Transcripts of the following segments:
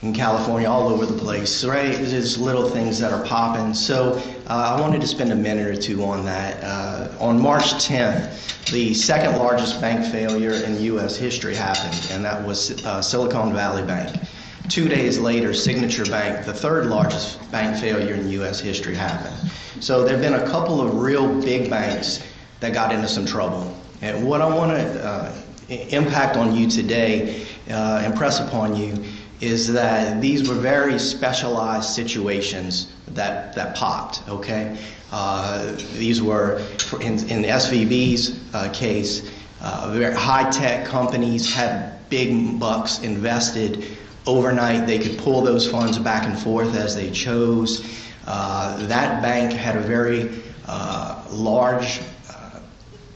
in California, all over the place, right? There's little things that are popping. So I wanted to spend a minute or two on that. On March 10th, the second largest bank failure in U.S. history happened, and that was Silicon Valley Bank. 2 days later, Signature Bank, the third largest bank failure in U.S. history, happened. So there have been a couple of real big banks that got into some trouble. And what I want to impact on you today, impress upon you, is that these were very specialized situations that popped, okay? These were, in the SVB's case, very high-tech companies had big bucks invested overnight. They could pull those funds back and forth as they chose. That bank had a very large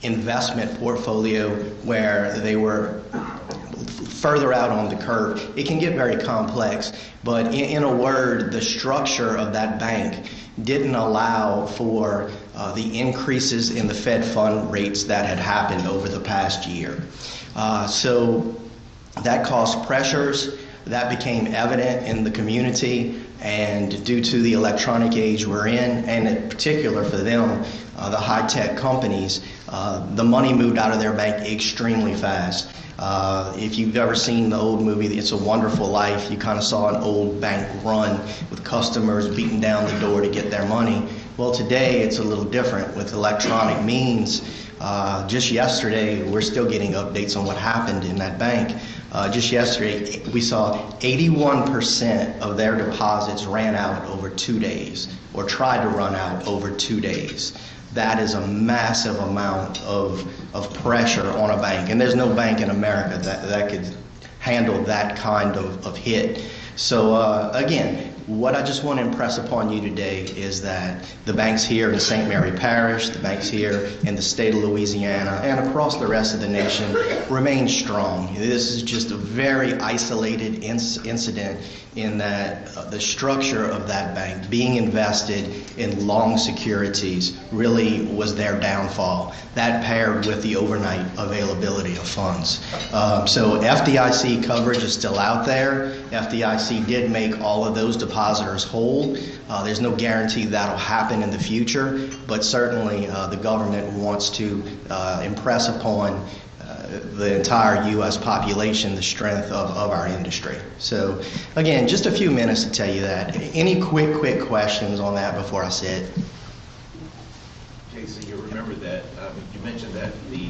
investment portfolio where they were further out on the curve. It can get very complex, but in a word, the structure of that bank didn't allow for the increases in the Fed fund rates that had happened over the past year. So that caused pressures. That became evident in the community, and due to the electronic age we're in, and in particular for them, the high-tech companies, the money moved out of their bank extremely fast. If you've ever seen the old movie, It's a Wonderful Life, you kind of saw an old bank run with customers beating down the door to get their money. Well, today it's a little different with electronic means. Just yesterday, we're still getting updates on what happened in that bank. Just yesterday, we saw 81% of their deposits ran out over 2 days, or tried to run out over 2 days. That is a massive amount of pressure on a bank, and there's no bank in America that could handle that kind of hit. So again, what I just want to impress upon you today is that the banks here in St. Mary Parish, the banks here in the state of Louisiana, and across the rest of the nation remain strong. This is just a very isolated incident in that the structure of that bank being invested in long securities really was their downfall. That paired with the overnight availability of funds. So FDIC coverage is still out there. FDIC did make all of those depositors whole. There's no guarantee that'll happen in the future, but certainly the government wants to impress upon the entire U.S. population the strength of our industry. So again, just a few minutes to tell you that. Any quick questions on that before I sit? Jason, you remember that you mentioned that the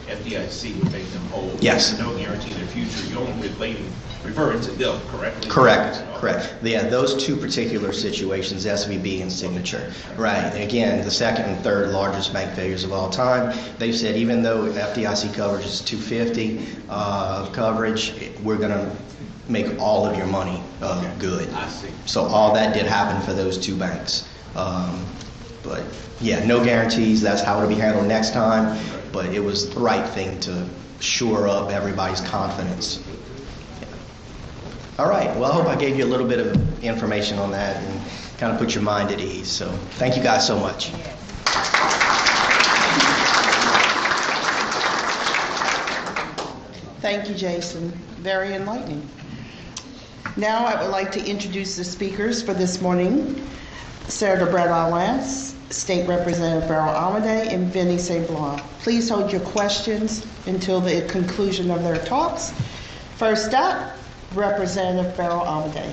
FDIC would make them whole. Yes. No guarantee in the future. You're only referring to them, correctly? Correct. Yeah, those two particular situations, SVB and Signature. Right. Again, the second and third largest bank failures of all time. They've said even though FDIC coverage is $250 coverage, we're going to make all of your money good. I see. So all that did happen for those two banks. But yeah, no guarantees. That's how it'll be handled next time. But it was the right thing to shore up everybody's confidence. All right, well, I hope I gave you a little bit of information on that and kind of put your mind at ease. So thank you guys so much. Thank you, Jason. Very enlightening. Now I would like to introduce the speakers for this morning. Senator Bradley Lance, State Representative Beryl Amedee, and Vinny St. Blanc. Please hold your questions until the conclusion of their talks. First up, Representative Beryl Amedee.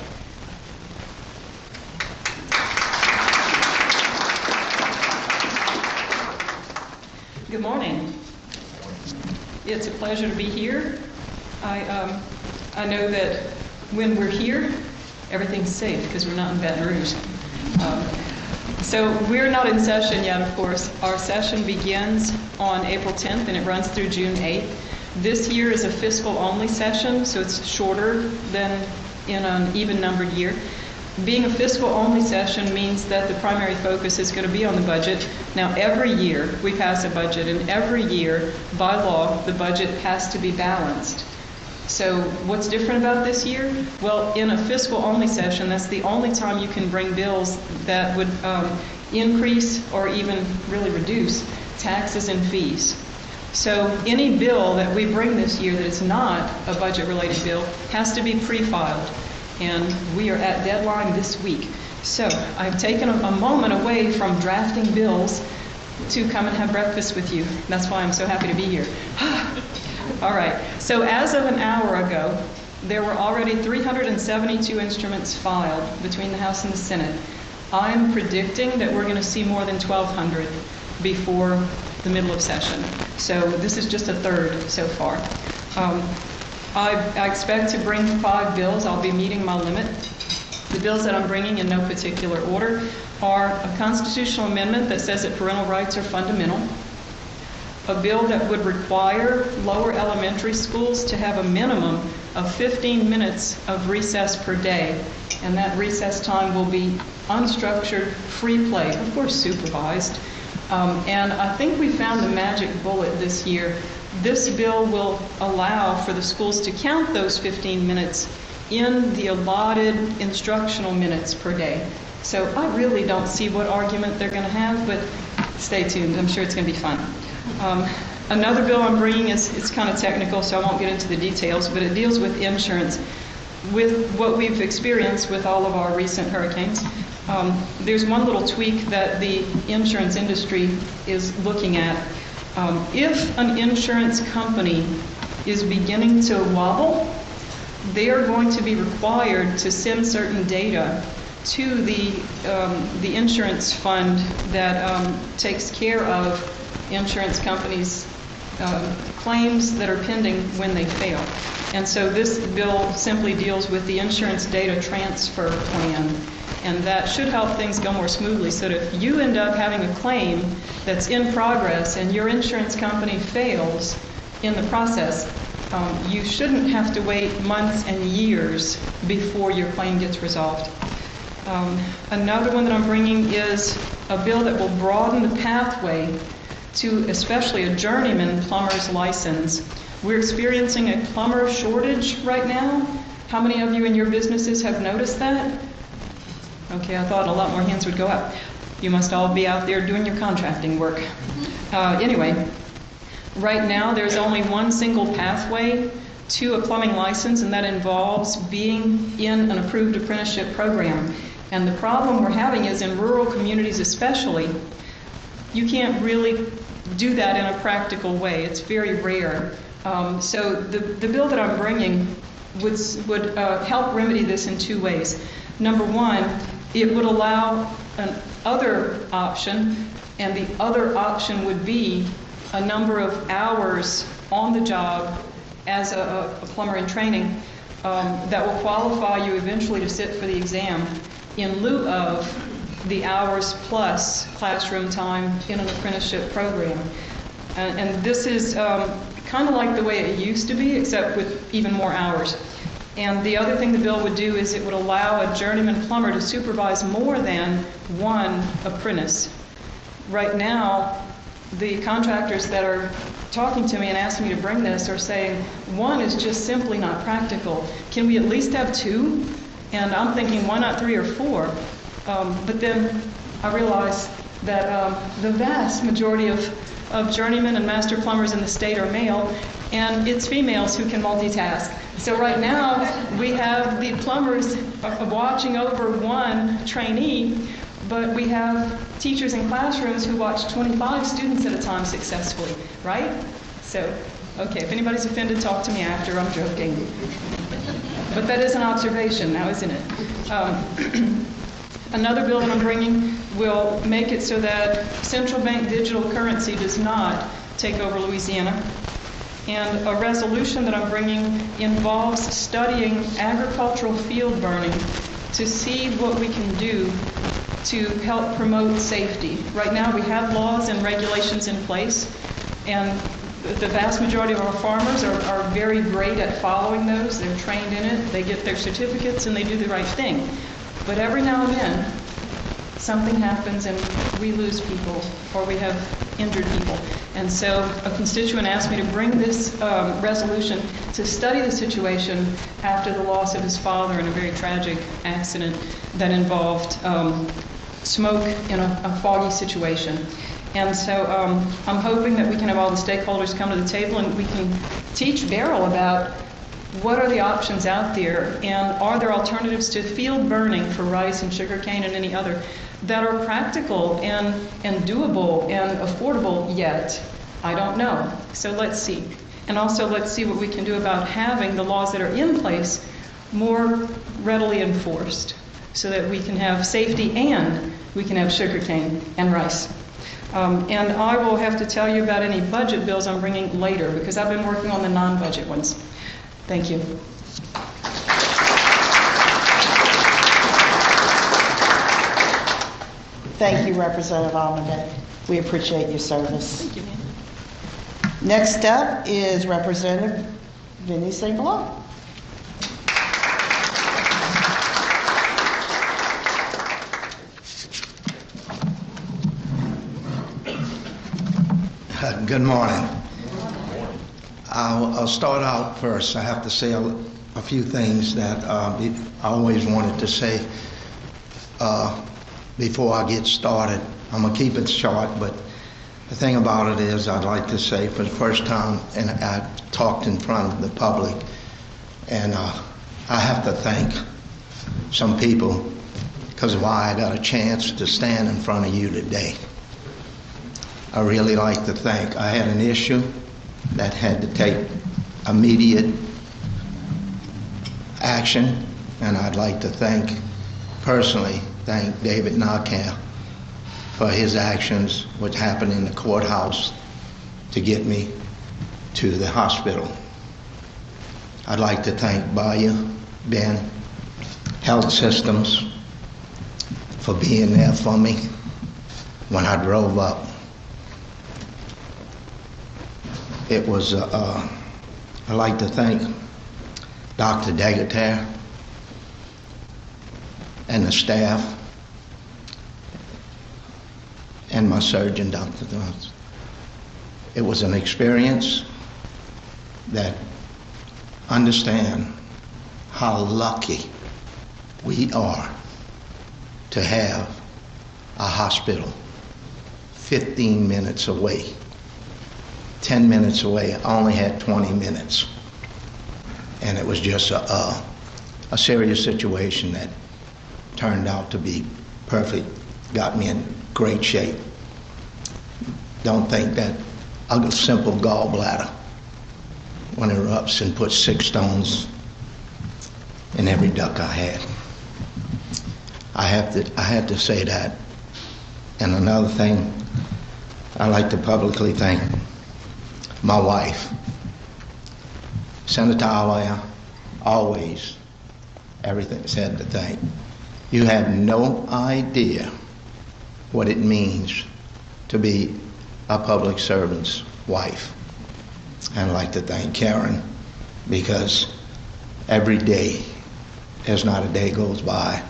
Good morning. It's a pleasure to be here. I know that when we're here, everything's safe because we're not in Baton Rouge. So we're not in session yet, of course. Our session begins on April 10th and it runs through June 8th. This year is a fiscal-only session, so it's shorter than in an even-numbered year. Being a fiscal-only session means that the primary focus is going to be on the budget. Now, every year we pass a budget, and every year, by law, the budget has to be balanced. So what's different about this year? Well, in a fiscal-only session, that's the only time you can bring bills that would increase or even really reduce taxes and fees. So any bill that we bring this year that is not a budget-related bill has to be pre-filed. and we are at deadline this week. So I've taken a moment away from drafting bills to come and have breakfast with you. That's why I'm so happy to be here. All right, so as of an hour ago, there were already 372 instruments filed between the House and the Senate. I'm predicting that we're going to see more than 1,200 before the middle of session. So this is just a third so far. I expect to bring 5 bills. I'll be meeting my limit. The bills that I'm bringing in no particular order are a constitutional amendment that says that parental rights are fundamental, a bill that would require lower elementary schools to have a minimum of 15 minutes of recess per day, and that recess time will be unstructured, free play, of course supervised. And I think we found the magic bullet this year. This bill will allow for the schools to count those 15 minutes in the allotted instructional minutes per day. So I really don't see what argument they're going to have, but stay tuned. I'm sure it's going to be fun. Another bill I'm bringing it's kind of technical, so I won't get into the details, but it deals with insurance. With what we've experienced with all of our recent hurricanes, there's one little tweak that the insurance industry is looking at. If an insurance company is beginning to wobble, they are going to be required to send certain data to the insurance fund that takes care of insurance companies' claims that are pending when they fail. And so this bill simply deals with the insurance data transfer plan, and that should help things go more smoothly, so that if you end up having a claim that's in progress and your insurance company fails in the process, you shouldn't have to wait months and years before your claim gets resolved. Another one that I'm bringing is a bill that will broaden the pathway to especially a journeyman plumber's license. We're experiencing a plumber shortage right now. How many of you in your businesses have noticed that? Okay, I thought a lot more hands would go up. You must all be out there doing your contracting work. Anyway, right now there's only one single pathway to a plumbing license, and that involves being in an approved apprenticeship program. And the problem we're having is in rural communities especially, you can't really do that in a practical way. It's very rare. So the bill that I'm bringing would help remedy this in 2 ways. Number one, it would allow an other option, and the other option would be a number of hours on the job as a plumber in training that will qualify you eventually to sit for the exam in lieu of the hours plus classroom time in an apprenticeship program. And this is kind of like the way it used to be, except with even more hours. And the other thing the bill would do is it would allow a journeyman plumber to supervise more than one apprentice. Right now, the contractors that are talking to me and asking me to bring this are saying one is just simply not practical. Can we at least have 2? And I'm thinking, why not 3 or 4? But then I realize that the vast majority of journeymen and master plumbers in the state are male, and it's females who can multitask. So right now, we have the plumbers watching over one trainee, but we have teachers in classrooms who watch 25 students at a time successfully, right? So, okay, if anybody's offended, talk to me after. I'm joking. But that is an observation now, isn't it? Another bill that I'm bringing will make it so that central bank digital currency does not take over Louisiana. And a resolution that I'm bringing involves studying agricultural field burning to see what we can do to help promote safety. Right now we have laws and regulations in place, and the vast majority of our farmers are very great at following those. They're trained in it, they get their certificates, and they do the right thing. But every now and then, something happens and we lose people, or we have injured people. And so a constituent asked me to bring this resolution to study the situation after the loss of his father in a very tragic accident that involved smoke in a foggy situation. And so I'm hoping that we can have all the stakeholders come to the table and we can teach Beryl about what are the options out there, and are there alternatives to field burning for rice and sugarcane and any other that are practical and doable and affordable yet? I don't know. So let's see. And also let's see what we can do about having the laws that are in place more readily enforced so that we can have safety and we can have sugarcane and rice. And I will have to tell you about any budget bills I'm bringing later because I've been working on the non-budget ones. Thank you. Thank you, Representative Almaday. We appreciate your service. Thank you, ma'am. Next up is Representative Vinnie St. Blanc. Good morning. I'll start out first. I have to say a few things that I always wanted to say before I get started. I'm going to keep it short, but the thing about it is I'd like to say for the first time, and I talked in front of the public, and I have to thank some people because of why I got a chance to stand in front of you today. I really like to thank. I had an issue that had to take immediate action, and I'd like to personally thank David Narcan for his actions, what happened in the courthouse to get me to the hospital. I'd like to thank Bayou Ben Health Systems for being there for me when I drove up. It was, I'd like to thank Dr. Degater and the staff and my surgeon, Dr. Jones. It was an experience that understand how lucky we are to have a hospital 15 minutes away. 10 minutes away. I only had 20 minutes. And it was just a serious situation that turned out to be perfect, got me in great shape. Don't think that a simple gallbladder, when it erupts and puts 6 stones in every duct I had. I had to say that. And another thing, I like to publicly thank my wife, Senator Alaya, always everything said to thank. You have no idea what it means to be a public servant's wife. And I'd like to thank Karen because every day, there's not a day goes by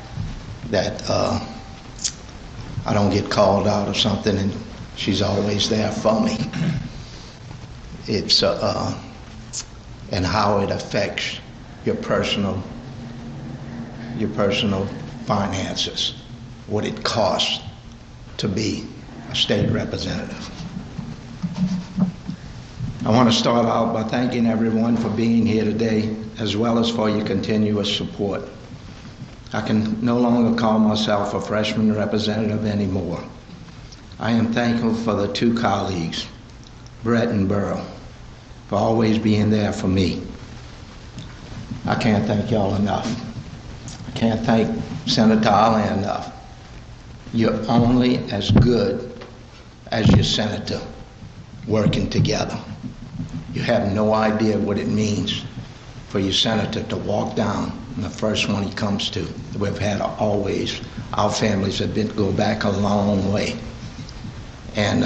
that I don't get called out of something, and she's always there for me. It's and how it affects your personal finances, what it costs to be a state representative. I want to start out by thanking everyone for being here today, as well as for your continuous support. I can no longer call myself a freshman representative anymore. I am thankful for the 2 colleagues, Brett and Burl, for always being there for me. I can't thank y'all enough. I can't thank Senator Ali enough. You're only as good as your senator working together. You have no idea what it means for your senator to walk down and the first one he comes to. We've had always, our families have been go back a long way. And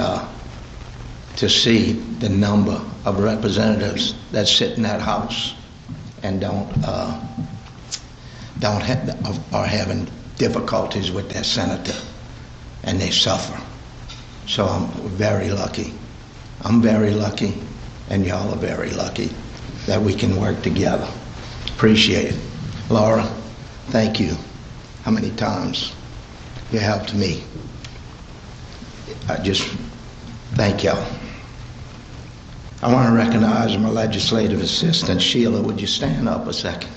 to see the number of representatives that sit in that house and are having difficulties with their senator, and they suffer. So I'm very lucky. I'm very lucky, and y'all are very lucky that we can work together. Appreciate it. Laura, thank you. How many times you helped me. I just thank y'all. I want to recognize my legislative assistant, Sheila. Would you stand up a second?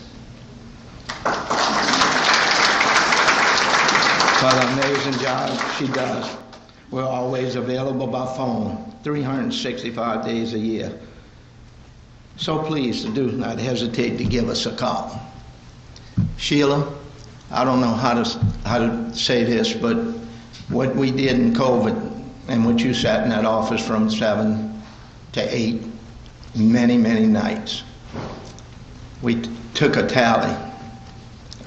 For the amazing job she does. We're always available by phone, 365 days a year. So please do not hesitate to give us a call. Sheila, I don't know how to say this, but what we did in COVID and what you sat in that office from 7 to 8, many, many nights. We took a tally,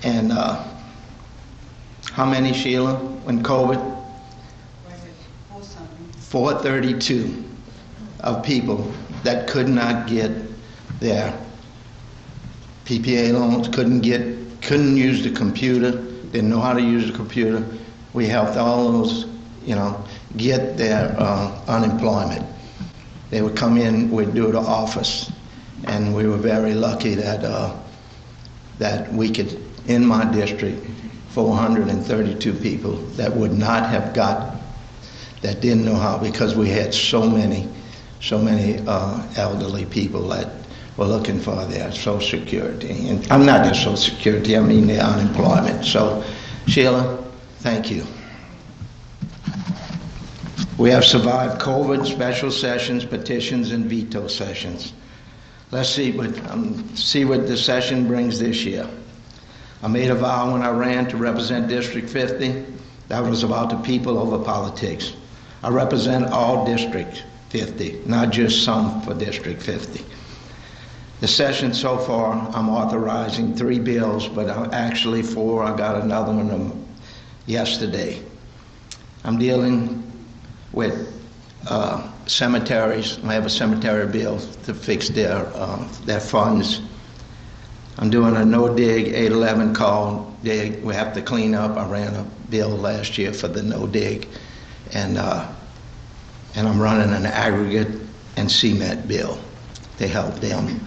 and how many, Sheila, in COVID? 432 of people that could not get their PPA loans, couldn't use the computer, didn't know how to use the computer. We helped all those, get their unemployment. They would come in, we'd do the office, and we were very lucky that we could, in my district, 432 people that would not have got, that didn't know how, because we had so many elderly people that were looking for their Social Security. And I'm not their Social Security, I mean their unemployment. So, Sheila, thank you. We have survived COVID, special sessions, petitions, and veto sessions. Let's see what the session brings this year. I made a vow when I ran to represent District 50. That was about the people over politics. I represent all District 50, not just some for District 50. The session so far, I'm authorizing 3 bills, but actually 4. I got another one yesterday. I'm dealing with cemeteries. I have a cemetery bill to fix their funds. I'm doing a no-dig 811 call dig. We have to clean up. I ran a bill last year for the no-dig, and I'm running an aggregate and cement bill to help them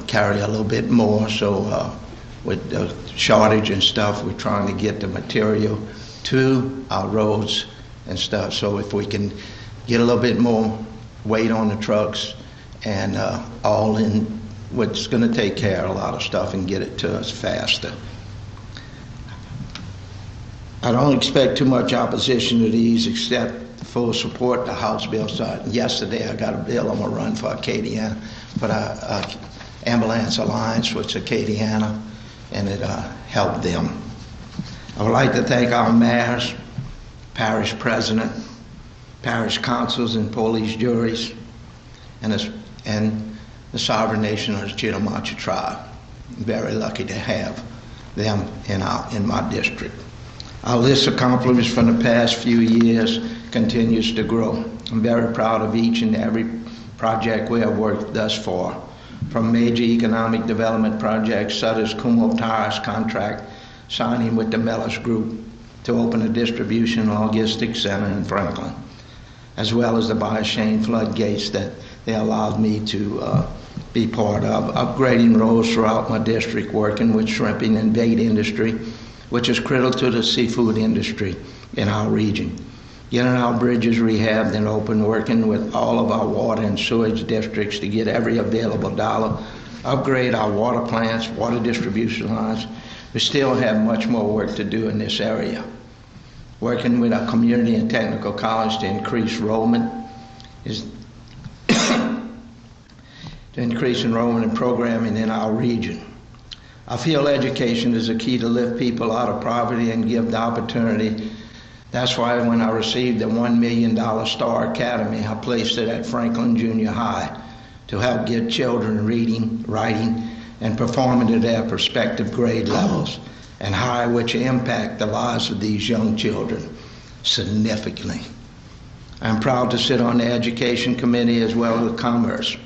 carry a little bit more. So with the shortage and stuff, we're trying to get the material to our roads and stuff. So if we can get a little bit more weight on the trucks and all in, what's going to take care of a lot of stuff and get it to us faster. I don't expect too much opposition to these except full support the House bill. So yesterday I got a bill I'm going to run for Acadiana, for the Ambulance Alliance, which is Acadiana, and it helped them. I would like to thank our mayors, parish president, parish councils, and police juries, and the sovereign nation of the Chitimacha tribe. I'm very lucky to have them in my district. Our list of accomplishments from the past few years continues to grow. I'm very proud of each and every project we have worked thus far, from major economic development projects such as Kumho Tires contract signing with the Mellis Group to open a distribution and logistics center in Franklin, as well as the Biashane floodgates that they allowed me to be part of, upgrading roads throughout my district, working with shrimping and bait industry, which is critical to the seafood industry in our region. Getting our bridges rehabbed and open, working with all of our water and sewage districts to get every available dollar, upgrade our water plants, water distribution lines. We still have much more work to do in this area. Working with our community and technical college to increase enrollment and programming in our region. I feel education is a key to lift people out of poverty and give the opportunity. That's why when I received the $1 million Star Academy, I placed it at Franklin Junior High to help get children reading, writing, and performing to their prospective grade levels, and higher, which impact the lives of these young children significantly. I'm proud to sit on the Education Committee as well as Commerce,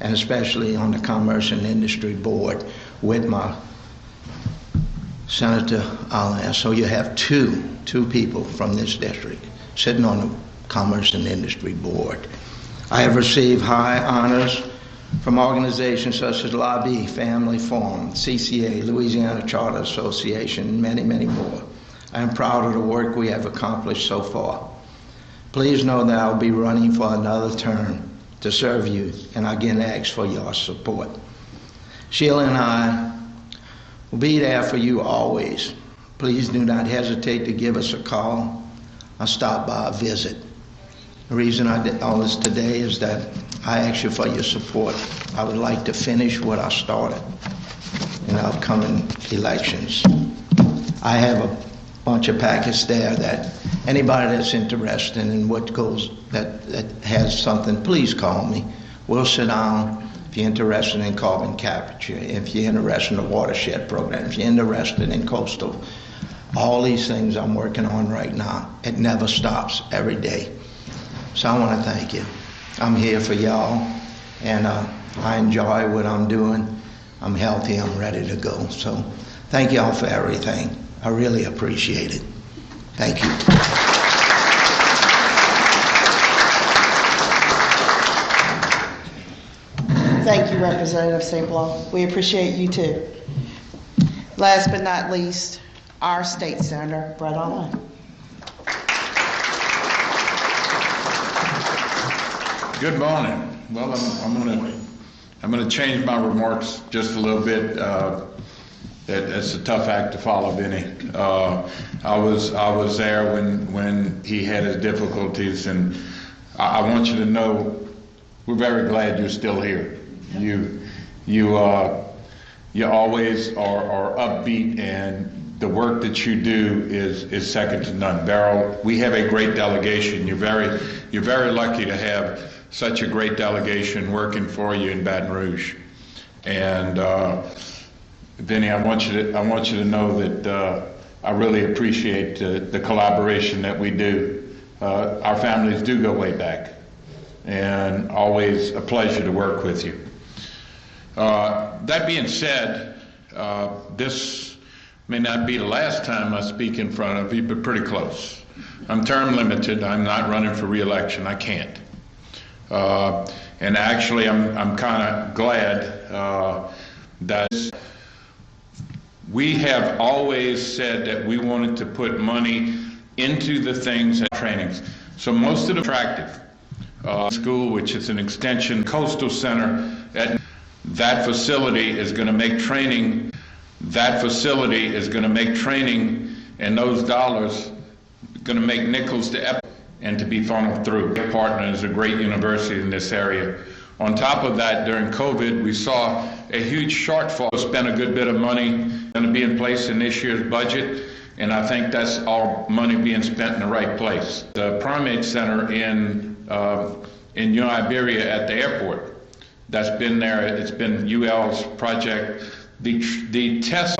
and especially on the Commerce and Industry Board with my Senator Alain. So you have two people from this district sitting on the Commerce and Industry Board. I have received high honors from organizations such as Lobby, Family Forum, CCA, Louisiana Charter Association, and many, many more. I am proud of the work we have accomplished so far. Please know that I'll be running for another term to serve you, and again ask for your support. Sheila and I will be there for you always. Please do not hesitate to give us a call or stop by a visit. The reason I did all this today is that I ask you for your support. I would like to finish what I started in the upcoming elections. I have a bunch of packets there that anybody that's interested in what goes, that has something, please call me. We'll sit down. If you're interested in carbon capture, if you're interested in the watershed programs, you're interested in coastal, all these things I'm working on right now. It never stops, every day. So I want to thank you. I'm here for y'all, and I enjoy what I'm doing. I'm healthy, I'm ready to go. So thank y'all for everything. I really appreciate it. Thank you. Thank you, Representative St. Blanc. We appreciate you too. Last but not least, our State Senator, Brett Allen. Good morning. Well, I'm going to change my remarks just a little bit. It's a tough act to follow, Vinny. I was there when he had his difficulties, and I want you to know we're very glad you're still here. You always are upbeat, and the work that you do is second to none. Beryl, we have a great delegation. You're very lucky to have such a great delegation working for you in Baton Rouge. And Vinny, I want you to know that I really appreciate the collaboration that we do. Our families do go way back, and always a pleasure to work with you. That being said, this may not be the last time I speak in front of you, but pretty close. I'm term limited. I'm not running for re-election. I can't. And actually, I'm kind of glad that we have always said that we wanted to put money into the things and trainings. So most of the attractive school, which is an extension coastal center, that facility is going to make training. That facility is going to make training, and those dollars going to make nickels to and to be funneled through. Our partner is a great university in this area. On top of that, during COVID, we saw a huge shortfall. We spent a good bit of money going to be in place in this year's budget, and I think that's all money being spent in the right place. The Primate Center in New Iberia at the airport, that's been there. It's been UL's project. The test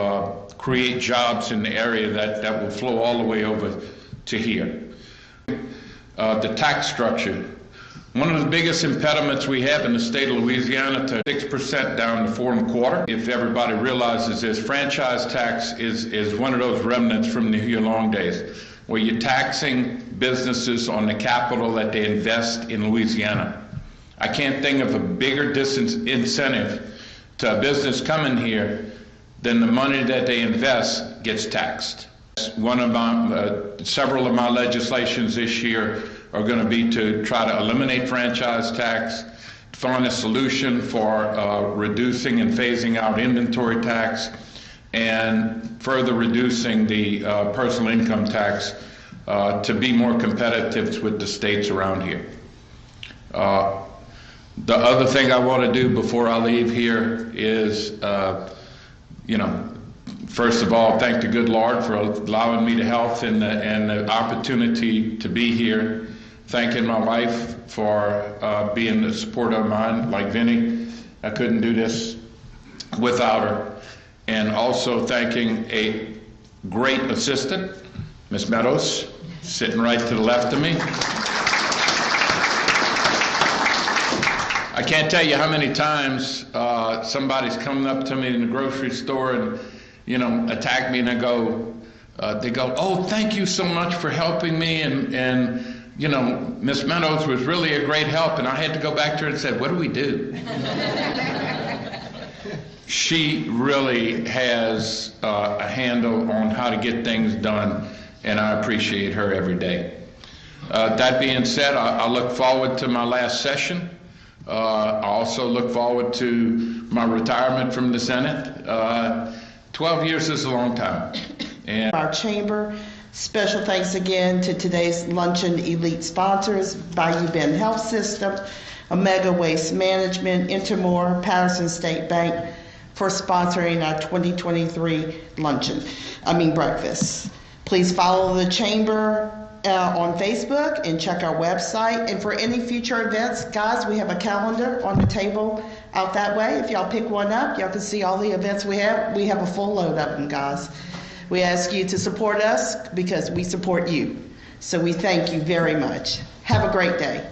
create jobs in the area that will flow all the way over to here. The tax structure. One of the biggest impediments we have in the state of Louisiana to 6% down to 4.25%. If everybody realizes this, franchise tax is one of those remnants from the Huey Long days, where you're taxing businesses on the capital that they invest in Louisiana. I can't think of a bigger disincentive to a business coming here than the money that they invest gets taxed. One of my, several of my legislations this year are going to be to try to eliminate franchise tax, find a solution for reducing and phasing out inventory tax, and further reducing the personal income tax to be more competitive with the states around here. The other thing I want to do before I leave here is, first of all, thank the good Lord for allowing me the health and the opportunity to be here. Thanking my wife for being a supporter of mine, like Vinny. I couldn't do this without her. And also thanking a great assistant, Miss Meadows, sitting right to the left of me. I can't tell you how many times somebody's coming up to me in the grocery store and, attack me, and they go, oh, thank you so much for helping me, and Miss Meadows was really a great help, and I had to go back to her and say, what do we do? She really has a handle on how to get things done, and I appreciate her every day. That being said, I look forward to my last session. I also look forward to my retirement from the Senate. 12 years is a long time. And Our chamber. Special thanks again to today's luncheon elite sponsors, Bayou Bend Health System, Omega Waste Management, Intermore, Patterson State Bank for sponsoring our 2023 breakfast. Please follow the chamber on Facebook and check our website. And for any future events, guys, we have a calendar on the table out that way. If y'all pick one up, y'all can see all the events we have. We have a full load of them, guys. We ask you to support us because we support you. So we thank you very much. Have a great day.